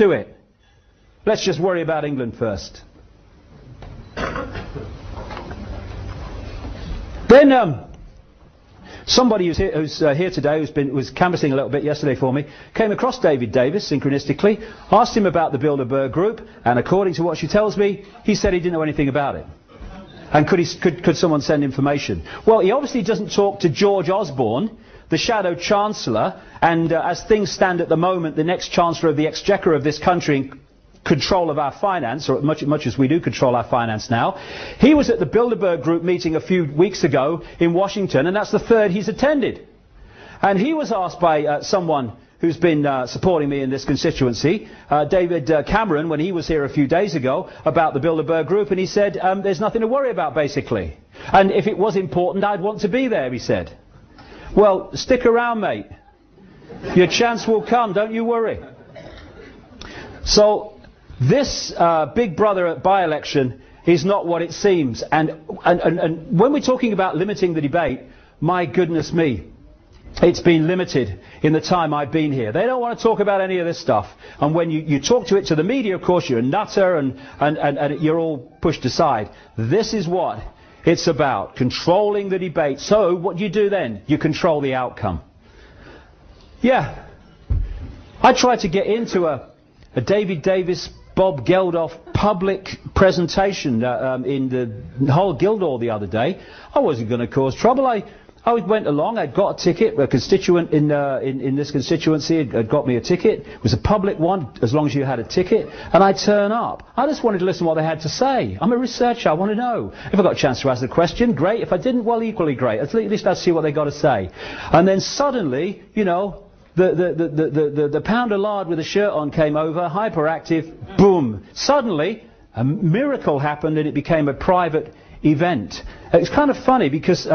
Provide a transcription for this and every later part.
to it. Let's just worry about England first. Then somebody who's here today, was canvassing a little bit yesterday for me, came across David Davis synchronistically, asked him about the Bilderberg Group, and according to what she tells me, he said he didn't know anything about it. And could someone send information? Well, he obviously doesn't talk to George Osborne, the Shadow Chancellor, and as things stand at the moment, the next Chancellor of the Exchequer of this country in control of our finance, or much as we do control our finance now. He was at the Bilderberg Group meeting a few weeks ago in Washington, and that's the third he's attended. And he was asked by someone who's been supporting me in this constituency, David Cameron, when he was here a few days ago, about the Bilderberg Group, and he said, there's nothing to worry about, basically. And if it was important, I'd want to be there, he said. Well, stick around, mate. Your chance will come, don't you worry. So, this Big Brother by-election is not what it seems. And when we're talking about limiting the debate, my goodness me, it's been limited in the time I've been here. They don't want to talk about any of this stuff. And when you talk to the media, of course, you're a nutter and you're all pushed aside. This is what it's about, controlling the debate. So what do you do then? You control the outcome. Yeah. I tried to get into a David Davis, Bob Geldof public presentation in the whole Guildhall the other day. I wasn't going to cause trouble. I went along, I'd got a ticket, a constituent in this constituency had got me a ticket. It was a public one, as long as you had a ticket, and I'd turn up. I just wanted to listen to what they had to say. I'm a researcher, I want to know. If I got a chance to ask the question, great. If I didn't, well, equally great. At least I'd see what they got to say. And then suddenly, you know, the pound of lard with a shirt on came over, hyperactive, boom. Suddenly, a miracle happened and it became a private event. It's kind of funny because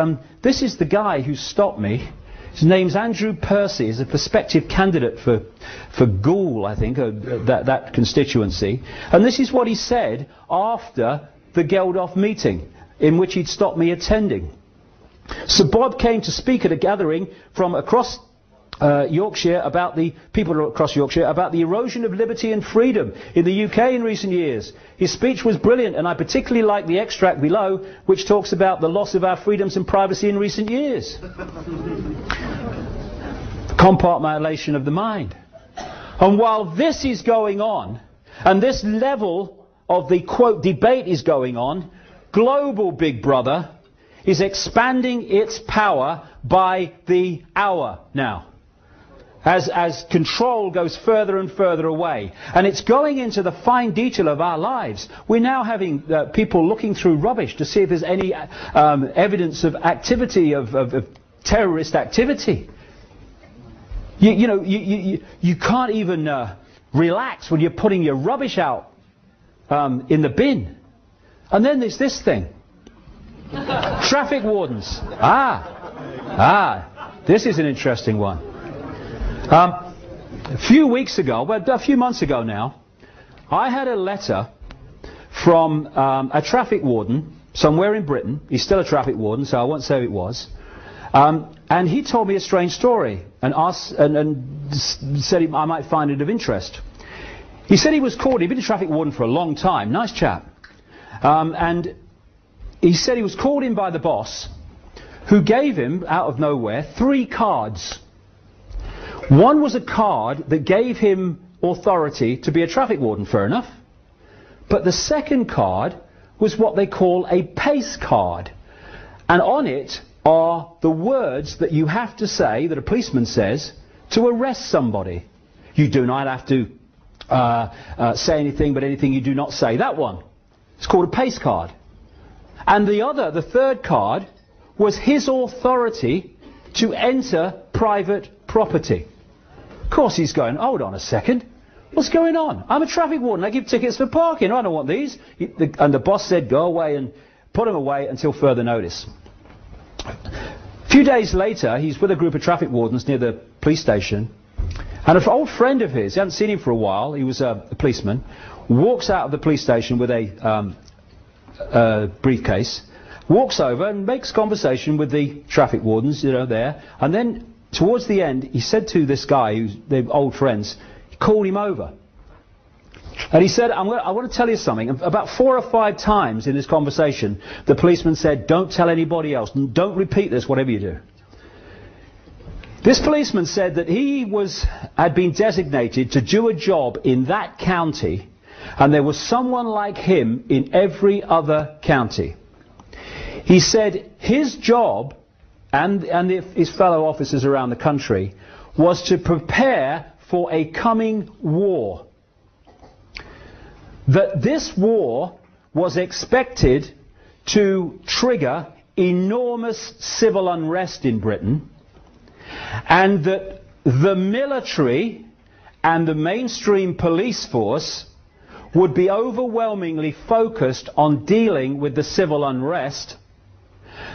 this is the guy who stopped me. His name's Andrew Percy. He's a prospective candidate for Goole, I think, that constituency. And this is what he said after the Geldof meeting, in which he'd stopped me attending. So Bob came to speak at a gathering from across Yorkshire about the people across Yorkshire about the erosion of liberty and freedom in the UK in recent years. His speech was brilliant, and I particularly like the extract below, which talks about the loss of our freedoms and privacy in recent years. Compartmentalization of the mind. And while this is going on, and this level of the quote debate is going on, global Big Brother is expanding its power by the hour now. As control goes further and further away. And it's going into the fine detail of our lives. We're now having people looking through rubbish to see if there's any evidence of activity, of terrorist activity. You can't even relax when you're putting your rubbish out in the bin. And then there's this thing. Traffic wardens. This is an interesting one. A few weeks ago, well, a few months ago now, I had a letter from a traffic warden somewhere in Britain. He's still a traffic warden, so I won't say who it was. And he told me a strange story and said I might find it of interest. He said he was called, he'd been a traffic warden for a long time, nice chap. And he said he was called in by the boss, who gave him, out of nowhere, 3 cards. One was a card that gave him authority to be a traffic warden, fair enough. But the second card was what they call a pace card. And on it are the words that you have to say, that a policeman says, to arrest somebody. You do not have to say anything but anything you do not say. That one. It's called a pace card. And the third card, was his authority to enter private property. Of course he's going, hold on a second, what's going on? I'm a traffic warden, I give tickets for parking, I don't want these. And the boss said, go away and put him away until further notice. A few days later, he's with a group of traffic wardens near the police station, and an old friend of his, he hadn't seen him for a while, he was a policeman, walks out of the police station with a briefcase, walks over and makes conversation with the traffic wardens, there, and then towards the end, he said to this guy, they're old friends, he called him over. And he said, I want to tell you something. About 4 or 5 times in this conversation, the policeman said, don't tell anybody else. Don't repeat this, whatever you do. This policeman said that he had been designated to do a job in that county, and there was someone like him in every other county. He said his job, and his fellow officers around the country, was to prepare for a coming war. That this war was expected to trigger enormous civil unrest in Britain, and that the military and the mainstream police force would be overwhelmingly focused on dealing with the civil unrest.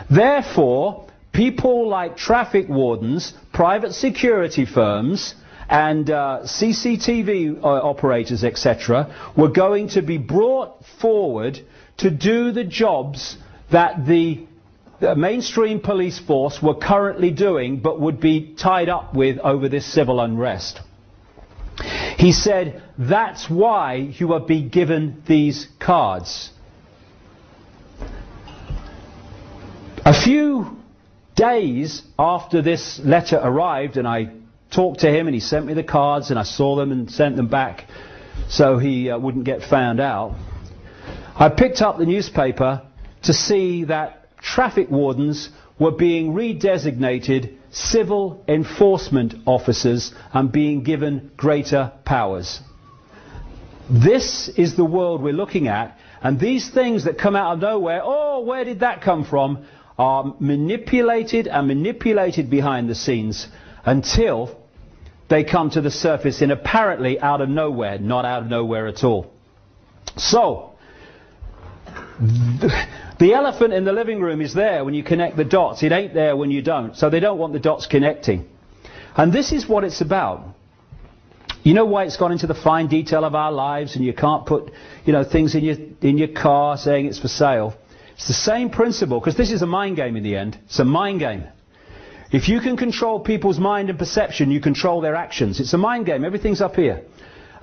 Therefore, people like traffic wardens, private security firms, and CCTV operators, etc., were going to be brought forward to do the jobs that the mainstream police force were currently doing but would be tied up with over this civil unrest. He said, that's why you are being given these cards. A few days after this letter arrived, and I talked to him and he sent me the cards and I saw them and sent them back so he wouldn't get found out, I picked up the newspaper to see that traffic wardens were being redesignated civil enforcement officers and being given greater powers. This is the world we're looking at, and these things that come out of nowhere, oh, where did that come from, are manipulated and manipulated behind the scenes until they come to the surface in apparently out of nowhere, not out of nowhere at all. So, the elephant in the living room is there when you connect the dots. It ain't there when you don't. So they don't want the dots connecting. And this is what it's about. You know why it's gone into the fine detail of our lives, and you can't put, things in your car saying it's for sale. It's the same principle, because this is a mind game in the end. It's a mind game. If you can control people's mind and perception, you control their actions. It's a mind game. Everything's up here.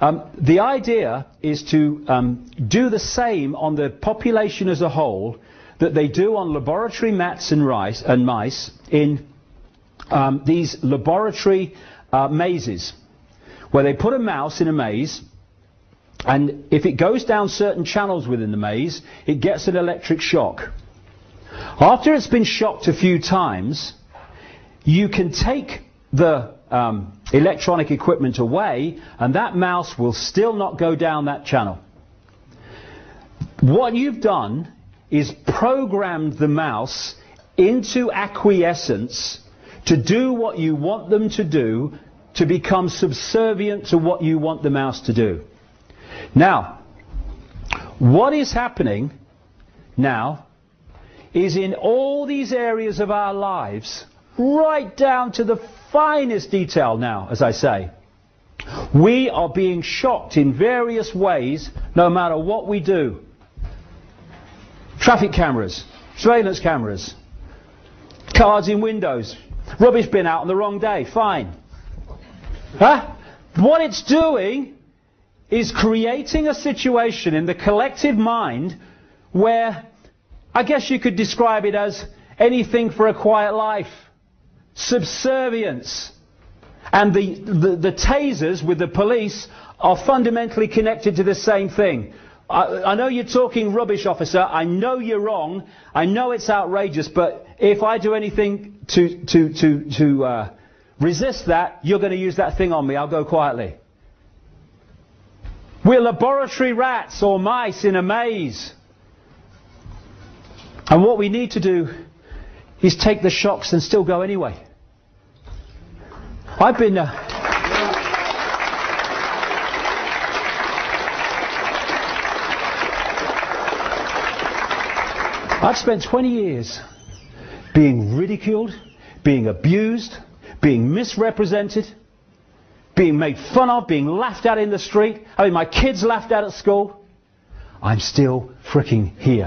The idea is to do the same on the population as a whole that they do on laboratory rats and mice in these laboratory mazes, where they put a mouse in a maze, and if it goes down certain channels within the maze, it gets an electric shock. After it's been shocked a few times, you can take the electronic equipment away, and that mouse will still not go down that channel. What you've done is programmed the mouse into acquiescence to do what you want them to do, to become subservient to what you want the mouse to do. Now, what is happening now is in all these areas of our lives, right down to the finest detail now, as I say, we are being shocked in various ways no matter what we do. Traffic cameras, surveillance cameras, cards in windows, rubbish bin out on the wrong day, fine. Huh? What it's doing is creating a situation in the collective mind where I guess you could describe it as anything for a quiet life. Subservience. And the tasers with the police are fundamentally connected to the same thing. I know you're talking rubbish, officer. I know you're wrong. I know it's outrageous. But if I do anything to resist that, you're going to use that thing on me. I'll go quietly. We're laboratory rats or mice in a maze. And what we need to do is take the shocks and still go anyway. I've been... I've spent 20 years being ridiculed, being abused, being misrepresented, being made fun of, being laughed at in the street, having my kids laughed at school. I'm still fricking here.